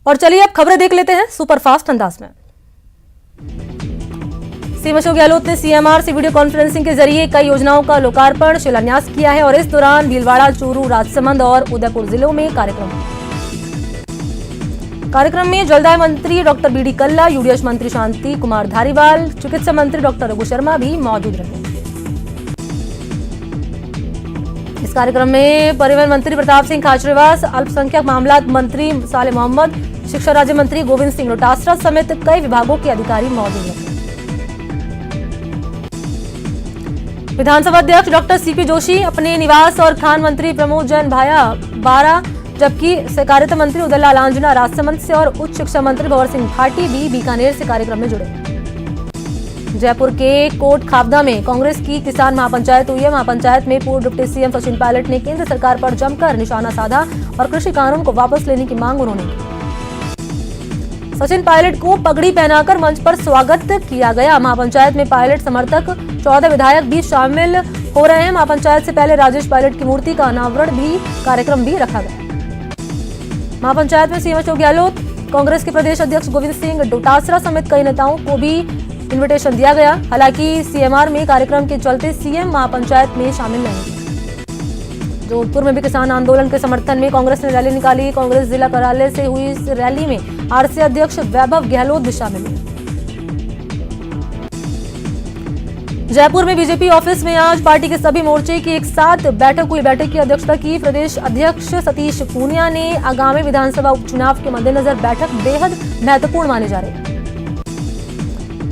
और चलिए अब खबरें देख लेते हैं सुपरफास्ट अंदाज में। सीएम अशोक गहलोत ने सीएमआर से वीडियो कॉन्फ्रेंसिंग के जरिए कई योजनाओं का लोकार्पण शिलान्यास किया है और इस दौरान भीलवाड़ा, चूरू, राजसमंद और उदयपुर जिलों में कार्यक्रम में जलदाय मंत्री डॉक्टर बीडी कल्ला, यूडीएच मंत्री शांति कुमार धारीवाल, चिकित्सा मंत्री डॉक्टर रघु शर्मा भी मौजूद रहे। इस कार्यक्रम में परिवहन मंत्री प्रताप सिंह खाचरियावास, अल्पसंख्यक मामलात मंत्री साले मोहम्मद, शिक्षा राज्य मंत्री गोविंद सिंह डोटासरा समेत कई विभागों के अधिकारी मौजूद रहे। विधानसभा अध्यक्ष डॉक्टर सीपी जोशी अपने निवास और खान मंत्री प्रमोद जैन भाया बारा, जबकि सहकारिता मंत्री उदयलाल आंजना राजसमंद से और उच्च शिक्षा मंत्री भंवर सिंह भाटी भी बीकानेर से कार्यक्रम में जुड़े। जयपुर के कोट खाबदा में कांग्रेस की किसान महापंचायत हुई है। महापंचायत में पूर्व डिप्टी सीएम सचिन पायलट ने केंद्र सरकार पर जमकर निशाना साधा और कृषि कानून को वापस लेने की मांग उन्होंने की। सचिन पायलट को पगड़ी पहनाकर मंच पर स्वागत किया गया। महापंचायत में पायलट समर्थक 14 विधायक भी शामिल हो रहे हैं। महापंचायत से पहले राजेश पायलट की मूर्ति का अनावरण भी कार्यक्रम भी रखा गया। महापंचायत में सीएम अशोक गहलोत, कांग्रेस के प्रदेश अध्यक्ष गोविंद सिंह डोटासरा समेत कई नेताओं को भी इनविटेशन दिया गया। हालांकि सीएमआर में कार्यक्रम के चलते सीएम महापंचायत में शामिल नहीं। जोधपुर में भी किसान आंदोलन के समर्थन में कांग्रेस ने रैली निकाली। कांग्रेस जिला कार्यालय से हुई इस रैली में आरसी अध्यक्ष वैभव गहलोत भी शामिल हुए। जयपुर में बीजेपी ऑफिस में आज पार्टी के सभी मोर्चे की एक साथ बैठक हुई। बैठक की अध्यक्षता की प्रदेश अध्यक्ष सतीश पूनिया ने। आगामी विधानसभा उपचुनाव के मद्देनजर बैठक बेहद महत्वपूर्ण मानी जा रही है।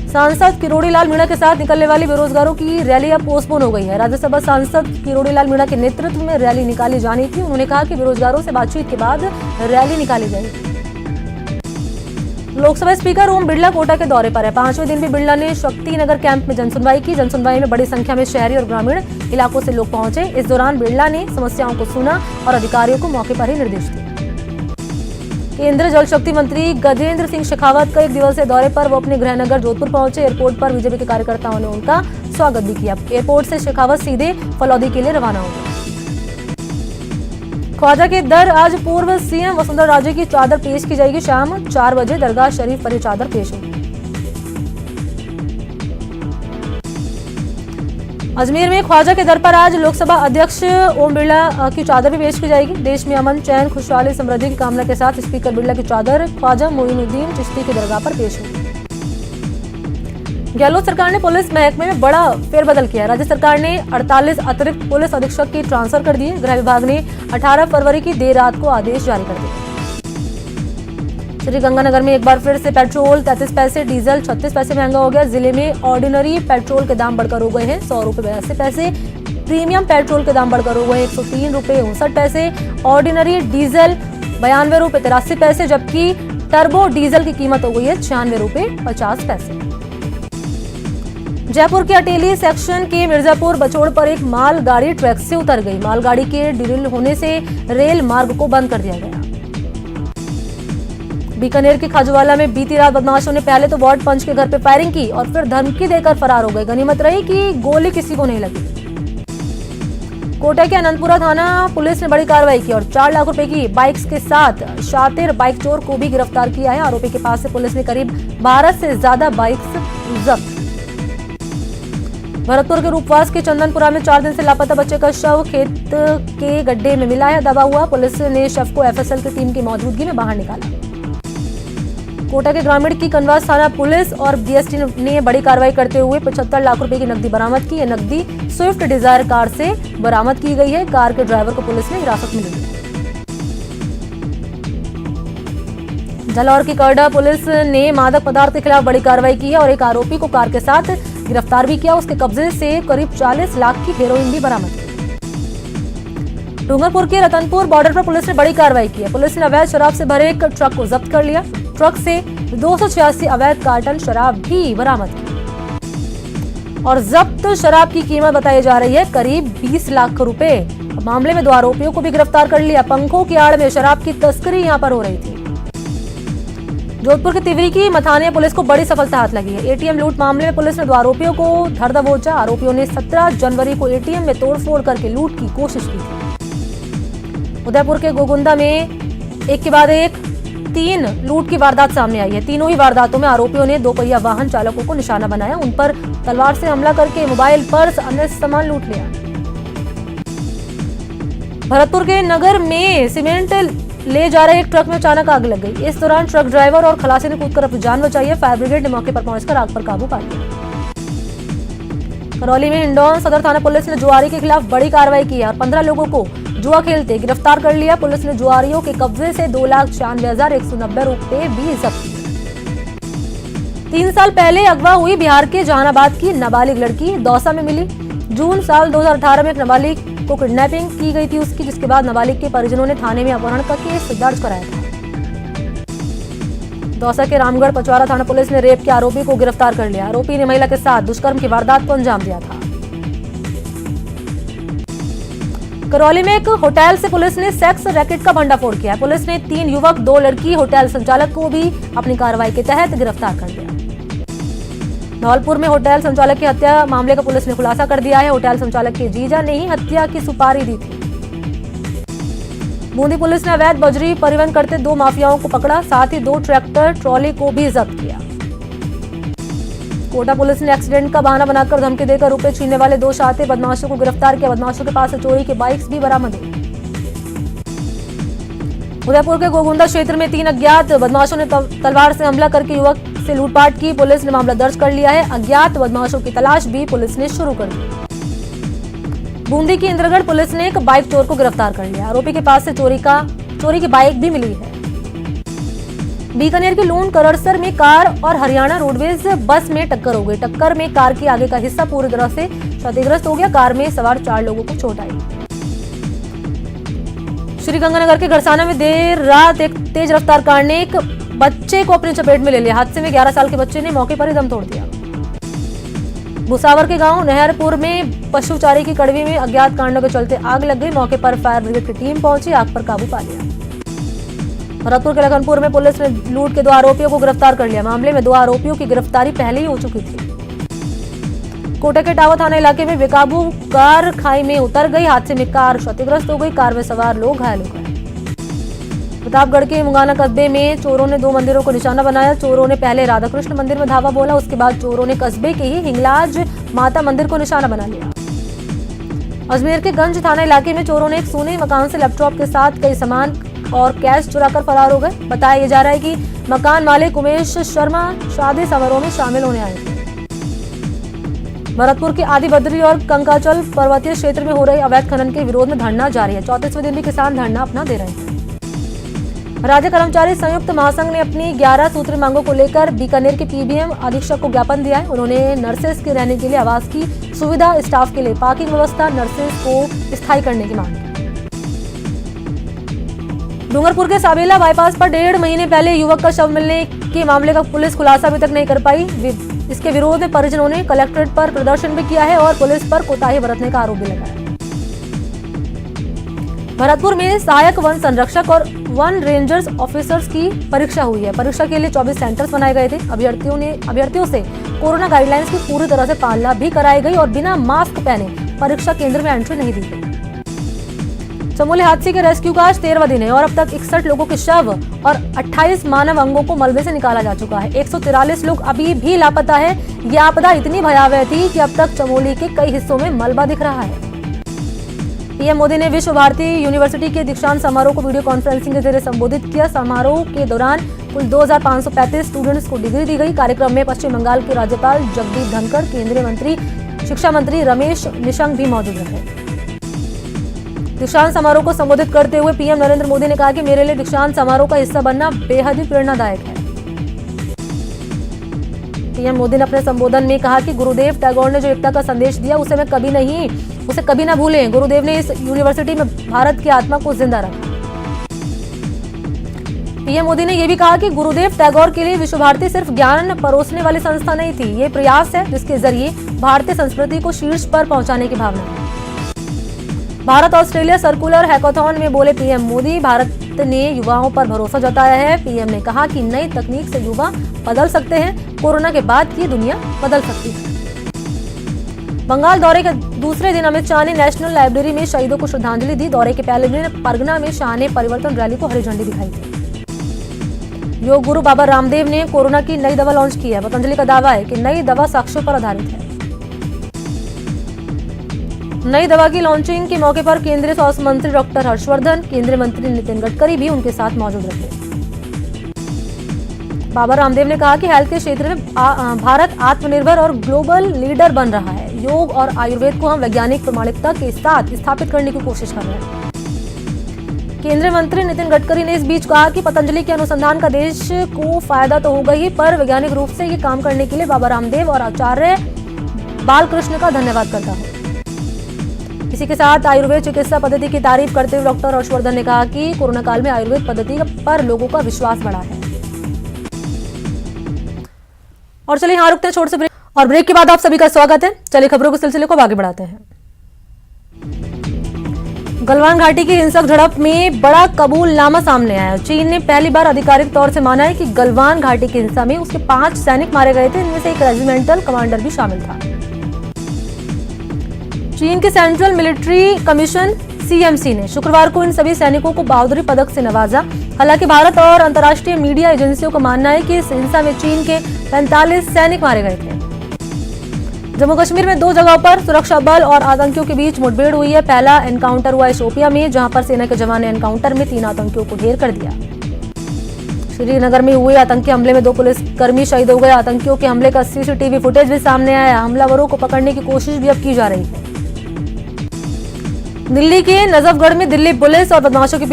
सांसद किरोड़ी लाल मीणा के साथ निकलने वाली बेरोजगारों की रैली अब पोस्टपोन हो गई है। राज्यसभा सांसद किरोड़ी लाल मीणा के नेतृत्व में रैली निकाली जानी थी। उन्होंने कहा कि बेरोजगारों से बातचीत के बाद रैली निकाली जाएगी। लोकसभा स्पीकर ओम बिरला कोटा के दौरे पर है। 5वें दिन भी बिरला ने शक्ति नगर कैंप में जनसुनवाई की। जनसुनवाई में बड़ी संख्या में शहरी और ग्रामीण इलाकों से लोग पहुंचे। इस दौरान बिरला ने समस्याओं को सुना और अधिकारियों को मौके पर ही निर्देश दिए। केंद्रीय जल शक्ति मंत्री गजेंद्र सिंह शेखावत का एक दिवसीय दौरे पर वो अपने गृहनगर जोधपुर पहुंचे। एयरपोर्ट पर बीजेपी के कार्यकर्ताओं ने उनका स्वागत भी किया। एयरपोर्ट से शेखावत सीधे फलौदी के लिए रवाना हो गए। ख्वाजा के दर आज पूर्व सीएम वसुंधरा राजे की चादर पेश की जाएगी। शाम 4 बजे दरगाह शरीफ पर यह चादर पेश होगी। अजमेर में ख्वाजा के दर पर आज लोकसभा अध्यक्ष ओम बिरला की चादर भी पेश की जाएगी। देश में अमन, चैन, खुशहाली, समृद्धि की कामना के साथ स्पीकर बिरला की चादर ख्वाजा मोइनुद्दीन चिश्ती की दरगाह पर पेश होगी। गहलोत सरकार ने पुलिस महकमे में बड़ा फेरबदल किया। राज्य सरकार ने 48 अतिरिक्त पुलिस अधीक्षक की ट्रांसफर कर दिए। गृह विभाग ने 18 फरवरी की देर रात को आदेश जारी कर दिए। श्रीगंगानगर में एक बार फिर से पेट्रोल 33 पैसे, डीजल 36 पैसे महंगा हो गया। जिले में ऑर्डिनरी पेट्रोल के दाम बढ़कर हो गए हैं 100 रुपए 82 पैसे। प्रीमियम पेट्रोल के दाम बढ़कर हो गए 103 रुपए 59 पैसे। ऑर्डिनरी डीजल 92 रुपए 83 पैसे, जबकि टर्बो डीजल की कीमत हो गई है 96 रुपए 50 पैसे। जयपुर के अटेली सेक्शन के मिर्जापुर बचोड़ पर एक मालगाड़ी ट्रैक से उतर गई। मालगाड़ी के डिरेल होने से रेल मार्ग को बंद कर दिया गया। बीकानेर के खाजूवाला में बीती रात बदमाशों ने पहले तो वार्ड पंच के घर पे फायरिंग की और फिर धमकी देकर फरार हो गए। गनीमत रही कि गोली किसी को नहीं लगी। कोटा के अनंतपुरा थाना पुलिस ने बड़ी कार्रवाई की और 4 लाख रुपए की बाइक्स के साथ शातिर बाइक चोर को भी गिरफ्तार किया है। आरोपी के पास से पुलिस ने करीब 12 से ज्यादा बाइक्स जब्त। भरतपुर के रूपवास के चंदनपुरा में 4 दिन से लापता बच्चे का शव खेत के गड्ढे में मिला है। दबा हुआ पुलिस ने शव को एफएसएल की टीम की मौजूदगी में बाहर निकाला। कोटा के ग्रामीण की कनवास थाना पुलिस और डीएसटी ने बड़ी कार्रवाई करते हुए 75 लाख रुपए की नकदी बरामद की। यह नकदी स्विफ्ट डिजायर कार से बरामद की गई है। कार के ड्राइवर को पुलिस ने हिरासत में ली। जालौर की करडा पुलिस ने मादक पदार्थ के खिलाफ बड़ी कार्रवाई की है और एक आरोपी को कार के साथ गिरफ्तार भी किया। उसके कब्जे से करीब 40 लाख की हेरोइन भी बरामद की। डूंगरपुर के रतनपुर बॉर्डर पर पुलिस ने बड़ी कार्रवाई की है। पुलिस ने अवैध शराब से भरे एक ट्रक को जब्त कर लिया। ट्रक से 286 अवैध कार्टन शराब भी बरामद की और जब्त शराब की कीमत बताई जा रही है करीब 20 लाख रुपए। मामले में 2 आरोपियों को भी गिरफ्तार कर लिया। पंखों की आड़ में शराब की तस्करी यहां पर हो रही थी। जोधपुर के तिवरी की मथानिया पुलिस को बड़ी सफलता हाथ लगी है। एटीएम लूट मामले में पुलिस ने 2 आरोपियों को धर दबोचा। आरोपियों ने 17 जनवरी को एटीएम में तोड़फोड़ करके लूट की कोशिश की थी। उदयपुर के गोगुंदा में एक के बाद एक 3 लूट की वारदात सामने आई है। तीनों ही वारदातों में आरोपियों ने 2 पहिया वाहन चालकों को निशाना बनाया, उन पर तलवार से हमला करके मोबाइल, पर्स, अन्य सामान लूट लिया। भरतपुर के नगर में सीमेंट ले जा रहे एक ट्रक में अचानक आग लग गई। इस दौरान ट्रक ड्राइवर और खलासी ने कूदकर अपनी जान बचाई है। फायर ब्रिगेड ने मौके पर पहुंचकर आग पर काबू पा लिया। करौली में हिंडौन सदर थाना पुलिस ने जुआरी के खिलाफ बड़ी कार्रवाई की है और 15 लोगों को जुआ खेलते गिरफ्तार कर लिया। पुलिस ने जुआरियों के कब्जे से 2,96,190 रुपए भी जब्त किए। 3 साल पहले अगवा हुई बिहार के जहानाबाद की नाबालिग लड़की दौसा में मिली। जून साल 2018 में एक नाबालिग को किडनैपिंग की गई थी उसकी, जिसके बाद नाबालिग के परिजनों ने थाने में अपहरण का केस दर्ज कराया था। दौसा के रामगढ़ पचवारा थाना पुलिस ने रेप के आरोपी को गिरफ्तार कर लिया। आरोपी ने महिला के साथ दुष्कर्म की वारदात को अंजाम दिया था। करौली में एक होटल से पुलिस ने सेक्स रैकेट का भंडाफोड़ किया। पुलिस ने 3 युवक, 2 लड़की, होटल संचालक को भी अपनी कार्रवाई के तहत गिरफ्तार कर लिया। धौलपुर में होटल संचालक की हत्या मामले का पुलिस ने खुलासा कर दिया है। होटल संचालक के जीजा ने ही हत्या की सुपारी दी थी। बूंदी पुलिस ने अवैध बजरी परिवहन करते 2 माफियाओं को पकड़ा, साथ ही 2 ट्रैक्टर ट्रॉली को भी जब्त किया। कोटा पुलिस ने एक्सीडेंट का बहाना बनाकर धमकी देकर रुपए छीनने वाले 2 शातिर बदमाशों को गिरफ्तार किया। बदमाशों के पास से चोरी के बाइक्स भी बरामद हुई। उदयपुर के गोगुंदा क्षेत्र में 3 अज्ञात बदमाशों ने तलवार से हमला करके युवक से लूटपाट की। पुलिस ने मामला दर्ज कर लिया है। अज्ञात बदमाशों की तलाश भी पुलिस ने शुरू कर दी। बूंदी की इंद्रगढ़ पुलिस ने एक बाइक चोर को गिरफ्तार कर लिया। आरोपी के पास से चोरी की बाइक भी मिली है। बीकानेर के लून करड़सर में कार और हरियाणा रोडवेज बस में टक्कर हो गई। टक्कर में कार के आगे का हिस्सा पूरी तरह से क्षतिग्रस्त हो गया। कार में सवार 4 लोगों को चोट आई। श्रीगंगानगर के गरसाना में देर रात एक तेज रफ्तार कार ने एक बच्चे को अपनी चपेट में ले लिया। हादसे में 11 साल के बच्चे ने मौके पर ही दम तोड़ दिया। भुसावर के गांव नहरपुर में पशु चारे की कड़वी में अज्ञात कारणों के चलते आग लग गई। मौके पर फायर ब्रिगेड की टीम पहुंची, आग पर काबू पा लिया। भरतपुर के लखनपुर में पुलिस ने लूट के 2 आरोपियों को गिरफ्तार कर लिया। मामले में 2 आरोपियों की गिरफ्तारी पहले ही हो चुकी थी। कोटा के टावा थाना इलाके में बेकाबू कार खाई में उतर गई। हादसे में कार क्षतिग्रस्त हो गई। कार में सवार लोग घायल हो गए। प्रतापगढ़ के मुंगाना कस्बे में चोरों ने 2 मंदिरों को निशाना बनाया। चोरों ने पहले राधाकृष्ण मंदिर में धावा बोला, उसके बाद चोरों ने कस्बे के ही हिंगलाज माता मंदिर को निशाना बना लिया। अजमेर के गंज थाना इलाके में चोरों ने एक सोने मकान से लैपटॉप के साथ कई सामान और कैश चुराकर फरार हो गए। बताया जा रहा है कि मकान मालिक उमेश शर्मा शादी समारोह में शामिल होने आए थे। भरतपुर के आदि बद्री और कंकाचल पर्वतीय क्षेत्र में हो रहे अवैध खनन के विरोध में धरना जारी है। 34वें दिन भी किसान धरना अपना दे रहे हैं। राज्य कर्मचारी संयुक्त महासंघ ने अपनी 11 सूत्री मांगों को लेकर बीकानेर के पीबीएम अधीक्षक को ज्ञापन दिया है। उन्होंने नर्सेस के रहने के लिए आवास की सुविधा, स्टाफ के लिए पार्किंग व्यवस्था, नर्सेस को स्थायी करने की मांग की। डूंगरपुर के साबेला बाईपास पर 1.5 महीने पहले युवक का शव मिलने के मामले का पुलिस खुलासा अभी तक नहीं कर पाई। इसके विरोध में परिजनों ने कलेक्ट्रेट पर प्रदर्शन भी किया है और पुलिस पर कोताही बरतने का आरोप भी लगाया। भरतपुर में सहायक वन संरक्षक और वन रेंजर्स ऑफिसर्स की परीक्षा हुई है। परीक्षा के लिए 24 सेंटर्स बनाए गए थे। अभ्यर्थियों से कोरोना गाइडलाइंस की पूरी तरह से पालना भी कराई गई और बिना मास्क पहने परीक्षा केंद्र में एंट्री नहीं दी गई। चमोली हादसे के रेस्क्यू का आज 13वां दिन है और अब तक 61 लोगों के शव और 28 मानव अंगों को मलबे से निकाला जा चुका है। 143 लोग अभी भी लापता है। यह आपदा इतनी भयावह थी कि अब तक चमोली के कई हिस्सों में मलबा दिख रहा है। पीएम मोदी ने विश्व भारती यूनिवर्सिटी के दीक्षांत समारोह को वीडियो कॉन्फ्रेंसिंग के जरिए संबोधित किया। समारोह के दौरान कुल 2535 स्टूडेंट्स को डिग्री दी गई। कार्यक्रम में पश्चिम बंगाल के राज्यपाल जगदीप धनखड़, केंद्रीय मंत्री शिक्षा मंत्री रमेश निशंक भी मौजूद रहे। दीक्षांत समारोह को संबोधित करते हुए पीएम नरेंद्र मोदी ने कहा कि मेरे लिए दीक्षांत समारोह का हिस्सा बनना बेहद ही प्रेरणादायक है। पीएम मोदी ने अपने संबोधन में कहा कि गुरुदेव टैगोर ने जो एकता का संदेश दिया उसे कभी ना भूलें। गुरुदेव ने इस यूनिवर्सिटी में भारत की आत्मा को जिंदा रखा। पीएम मोदी ने यह भी कहा कि गुरुदेव टैगोर के लिए विश्व भारती सिर्फ ज्ञान परोसने वाली संस्था नहीं थी, ये प्रयास है जिसके जरिए भारतीय संस्कृति को शीर्ष पर पहुंचाने की भावना है। भारत ऑस्ट्रेलिया सर्कुलर हैकाथॉन में बोले पीएम मोदी, भारत ने युवाओं पर भरोसा जताया है। पीएम ने कहा कि नई तकनीक से युवा बदल सकते हैं। कोरोना के बाद की दुनिया बदल सकती है। बंगाल दौरे के दूसरे दिन अमित शाह ने नेशनल लाइब्रेरी में शहीदों को श्रद्धांजलि दी। दौरे के पहले दिन परगना में शाह ने परिवर्तन रैली को हरी झंडी दिखाई थी। योग गुरु बाबा रामदेव ने कोरोना की नई दवा लॉन्च की है। पतंजलि का दावा है कि नई दवा साक्ष्यों पर आधारित है। नई दवा की लॉन्चिंग के मौके पर केंद्रीय स्वास्थ्य मंत्री डॉक्टर हर्षवर्धन, केंद्रीय मंत्री नितिन गडकरी भी उनके साथ मौजूद रहे। बाबा रामदेव ने कहा कि हेल्थ के क्षेत्र में भारत आत्मनिर्भर और ग्लोबल लीडर बन रहा है। योग और आयुर्वेद को हम वैज्ञानिक प्रमाणिकता के साथ स्थापित करने की कोशिश कर रहे हैं। केंद्रीय मंत्री नितिन गडकरी ने इस बीच कहा कि पतंजलि के अनुसंधान का देश को फायदा तो होगा ही, पर वैज्ञानिक रूप से ये काम करने के लिए बाबा रामदेव और आचार्य बालकृष्ण का धन्यवाद करता हूं। इसी के साथ आयुर्वेद चिकित्सा पद्धति की तारीफ करते हुए डॉक्टर हर्षवर्धन ने कहा कि कोरोना काल में आयुर्वेद पद्धति पर लोगों का विश्वास बढ़ा है। और चलिए यहाँ रुकते हैं छोटे से ब्रेक, और ब्रेक के बाद आप सभी का स्वागत है। चलिए खबरों के सिलसिले को आगे बढ़ाते हैं। गलवान घाटी की हिंसक झड़प में बड़ा कबूलनामा सामने आया। चीन ने पहली बार आधिकारिक तौर से माना है कि गलवान घाटी की हिंसा में उसके 5 सैनिक मारे गए थे, इनमें से एक रेजिमेंटल कमांडर भी शामिल था। चीन के सेंट्रल मिलिट्री कमीशन CMC ने शुक्रवार को इन सभी सैनिकों को बहादुरी पदक से नवाजा। हालांकि भारत और अंतर्राष्ट्रीय मीडिया एजेंसियों का मानना है कि इस हिंसा में चीन के 45 सैनिक मारे गए थे। जम्मू कश्मीर में 2 जगहों पर सुरक्षा बल और आतंकियों के बीच मुठभेड़ हुई है। पहला एनकाउंटर हुआ है शोपियां में, जहां पर सेना के जवान ने एनकाउंटर में 3 आतंकियों को ढेर कर दिया। श्रीनगर में हुए आतंकी हमले में 2 पुलिसकर्मी शहीद हो गए। आतंकियों के हमले का CCTV फुटेज भी सामने आया। हमलावरों को पकड़ने की कोशिश भी अब की जा रही है। दिल्ली के नजफगढ़ में दिल्ली पुलिस और बदमाशों के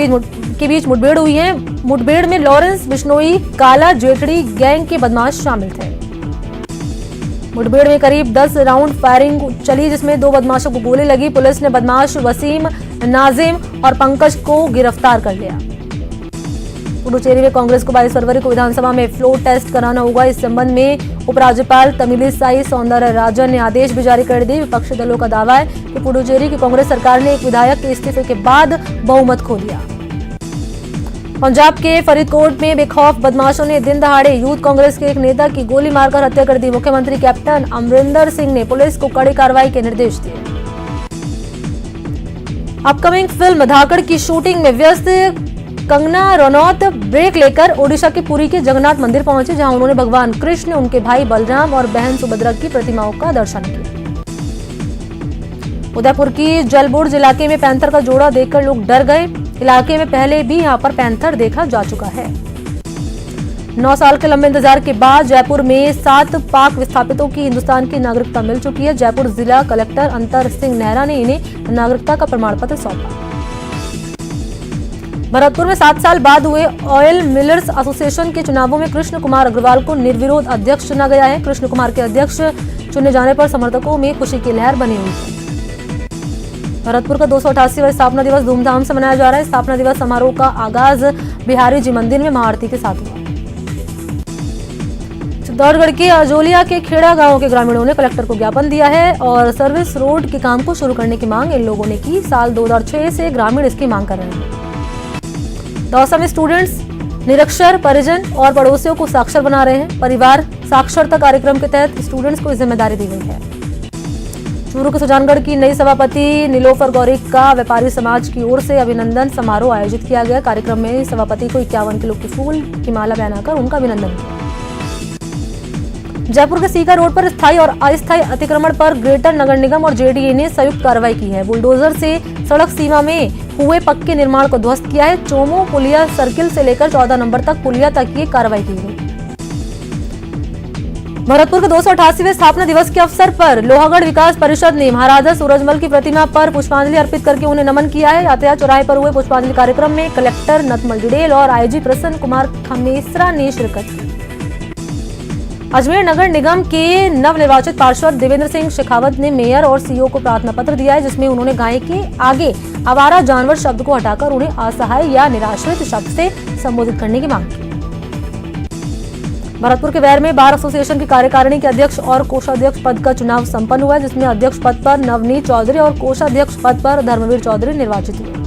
बीच मुठभेड़ हुई है। मुठभेड़ में लॉरेंस बिश्नोई काला जेठड़ी गैंग के बदमाश शामिल थे। मुठभेड़ में करीब 10 राउंड फायरिंग चली, जिसमें 2 बदमाशों को गोली लगी। पुलिस ने बदमाश वसीम, नाजिम और पंकज को गिरफ्तार कर लिया। पुडुचेरी में कांग्रेस को 22 फरवरी को विधानसभा में फ्लोर टेस्ट कराना होगा। इस संबंध में उपराज्यपाल तमिलिसाई सौंदरराजन ने आदेश भी जारी कर दिए। विपक्षी दलों का दावा है कि पुडुचेरी की कांग्रेस सरकार ने एक विधायक के इस्तीफे के बाद बहुमत खो दिया। पंजाब के फरीदकोट में बेखौफ बदमाशों ने दिन दहाड़े यूथ कांग्रेस के एक नेता की गोली मारकर हत्या कर दी। मुख्यमंत्री कैप्टन अमरिंदर सिंह ने पुलिस को कड़ी कार्रवाई के निर्देश दिए। अपकमिंग फिल्म धाकड़ की शूटिंग में व्यस्त कंगना रनौत ब्रेक लेकर ओडिशा के पुरी के जगन्नाथ मंदिर पहुंचे, जहां उन्होंने भगवान कृष्ण, उनके भाई बलराम और बहन सुभद्रा की प्रतिमाओं का दर्शन किया। उदयपुर की जलबुर्ज इलाके में पैंथर का जोड़ा देखकर लोग डर गए। इलाके में पहले भी यहां पर पैंथर देखा जा चुका है। 9 साल के लंबे इंतजार के बाद जयपुर में 7 पाक विस्थापितों की हिंदुस्तान की नागरिकता मिल चुकी है। जयपुर जिला कलेक्टर अंतर सिंह नेहरा ने इन्हें नागरिकता का प्रमाण पत्र सौंपा। भरतपुर में 7 साल बाद हुए ऑयल मिलर्स एसोसिएशन के चुनावों में कृष्ण कुमार अग्रवाल को निर्विरोध अध्यक्ष चुना गया है। कृष्ण कुमार के अध्यक्ष चुने जाने पर समर्थकों में खुशी की लहर बनी हुई है। भरतपुर का 288वां स्थापना दिवस धूमधाम से मनाया जा रहा है। स्थापना दिवस समारोह का आगाज बिहारी जी मंदिर में महाआरती के साथ हुआ। चित्तौड़गढ़ के अजोलिया के खेड़ा गांव के ग्रामीणों ने कलेक्टर को ज्ञापन दिया है और सर्विस रोड के काम को शुरू करने की मांग इन लोगों ने की। साल 2006 से ग्रामीण इसकी मांग कर रहे हैं। दौसा में स्टूडेंट्स निरक्षर परिजन और पड़ोसियों को साक्षर बना रहे हैं। परिवार साक्षरता कार्यक्रम के तहत स्टूडेंट्स को जिम्मेदारी दी गई है। चूरू के सुजानगढ़ की नई सभापति नीलोफर गौरी का व्यापारी समाज की ओर से अभिनंदन समारोह आयोजित किया गया। कार्यक्रम में सभापति को 51 किलो की फूल की माला पहनाकर उनका अभिनंदन किया। जयपुर के सीकर रोड पर स्थायी और अस्थायी अतिक्रमण पर ग्रेटर नगर निगम और JDA ने संयुक्त कार्रवाई की है। बुलडोजर से सड़क सीमा में हुए पक्के निर्माण को ध्वस्त किया है। चोमो पुलिया सर्किल से लेकर 14 नंबर तक पुलिया तक ये कार्रवाई की गई। भरतपुर के 288वें स्थापना दिवस के अवसर पर लोहागढ़ विकास परिषद ने महाराजा सूरजमल की प्रतिमा पर पुष्पांजलि अर्पित करके उन्हें नमन किया है। यातायात चौराहे पर हुए पुष्पांजलि कार्यक्रम में कलेक्टर नतमल डिडेल और IG प्रसन्न कुमार खमेसरा ने शिरकत की। अजमेर नगर निगम के नवनिर्वाचित पार्षद देवेंद्र सिंह शेखावत ने मेयर और CEO को प्रार्थना पत्र दिया है, जिसमें उन्होंने गाय के आगे आवारा जानवर शब्द को हटाकर उन्हें असहाय या निराश्रित शब्द से संबोधित करने की मांग की। भरतपुर के वैर में बार एसोसिएशन की कार्यकारिणी के अध्यक्ष और कोषाध्यक्ष पद का चुनाव संपन्न हुआ है, जिसमें अध्यक्ष पद पर नवनीत चौधरी और कोषाध्यक्ष पद पर धर्मवीर चौधरी निर्वाचित हुए।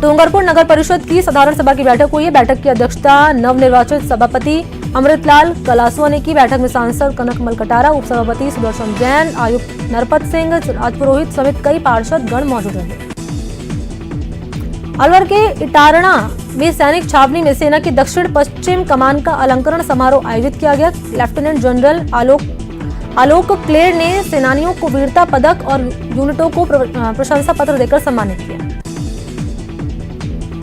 डूंगरपुर नगर परिषद की साधारण सभा की बैठक हुई है। बैठक की अध्यक्षता नवनिर्वाचित सभापति अमृतलाल कलासुआ ने की। बैठक में सांसद कनकमल कटारा, उप सभापति सुदर्शन जैन, आयुक्त नरपत सिंह, राजपुरोहित समेत कई पार्षद गण मौजूद रहे। अलवर के इटारणा में सैनिक छावनी में सेना की दक्षिण पश्चिम कमान का अलंकरण समारोह आयोजित किया गया। लेफ्टिनेंट जनरल आलोक क्लेर ने सेनानियों को वीरता पदक और यूनिटों को प्रशंसा पत्र देकर सम्मानित किया।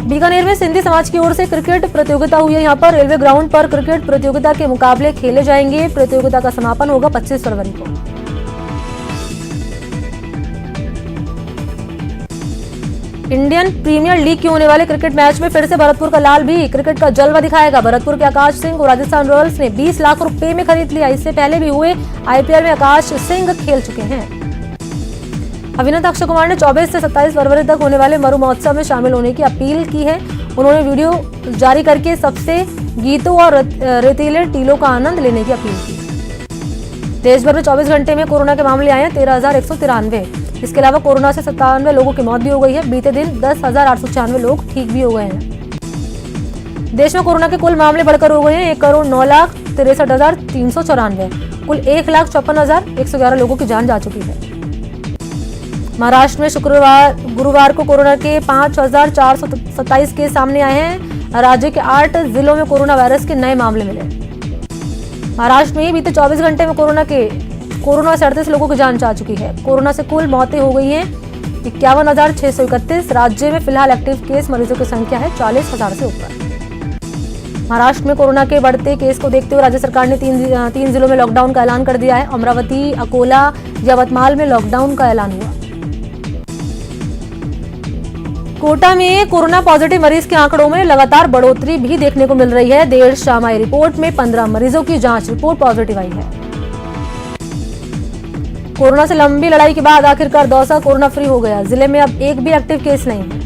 बीकानेर में सिंधी समाज की ओर से क्रिकेट प्रतियोगिता हुई है। यहाँ पर रेलवे ग्राउंड पर क्रिकेट प्रतियोगिता के मुकाबले खेले जाएंगे। प्रतियोगिता का समापन होगा 25 फरवरी को। इंडियन प्रीमियर लीग के होने वाले क्रिकेट मैच में फिर से भरतपुर का लाल भी क्रिकेट का जलवा दिखाएगा। भरतपुर के आकाश सिंह को राजस्थान रॉयल्स ने 20 लाख रुपए में खरीद लिया। इससे पहले भी हुए आईपीएल में आकाश सिंह खेल चुके हैं। अभिनेता अक्षय कुमार ने 24 से 27 फरवरी तक होने वाले मरु महोत्सव में शामिल होने की अपील की है। उन्होंने वीडियो जारी करके सबसे गीतों और रेतीले टीलों का आनंद लेने की अपील की। देश भर में 24 घंटे में कोरोना के मामले आए हैं 13,193। इसके अलावा कोरोना से 97 लोगों की मौत भी हो गई है। बीते दिन 10,896 लोग ठीक भी हो गए हैं। देश में कोरोना के कुल मामले बढ़कर हो गए हैं 1,09,63,394। कुल 1,54,111 लोगों की जान जा चुकी है। महाराष्ट्र में गुरुवार को कोरोना के 5,427 केस सामने आए हैं। राज्य के 8 जिलों में कोरोना वायरस के नए मामले मिले। महाराष्ट्र में बीते 24 घंटे में कोरोना से 38 लोगों की जान जा चुकी है। कोरोना से कुल मौतें हो गई हैं 51,631। राज्य में फिलहाल एक्टिव केस मरीजों की संख्या है 40,000 से ऊपर। महाराष्ट्र में कोरोना के बढ़ते केस को देखते हुए राज्य सरकार ने 3 जिलों में लॉकडाउन का ऐलान कर दिया है। अमरावती, अकोला, यवतमाल में लॉकडाउन का ऐलान हुआ। कोटा में कोरोना पॉजिटिव मरीज के आंकड़ों में लगातार बढ़ोतरी भी देखने को मिल रही है। देर शाम आई रिपोर्ट में 15 मरीजों की जांच रिपोर्ट पॉजिटिव आई है। कोरोना से लंबी लड़ाई के बाद आखिरकार दौसा कोरोना फ्री हो गया। जिले में अब एक भी एक्टिव केस नहीं है।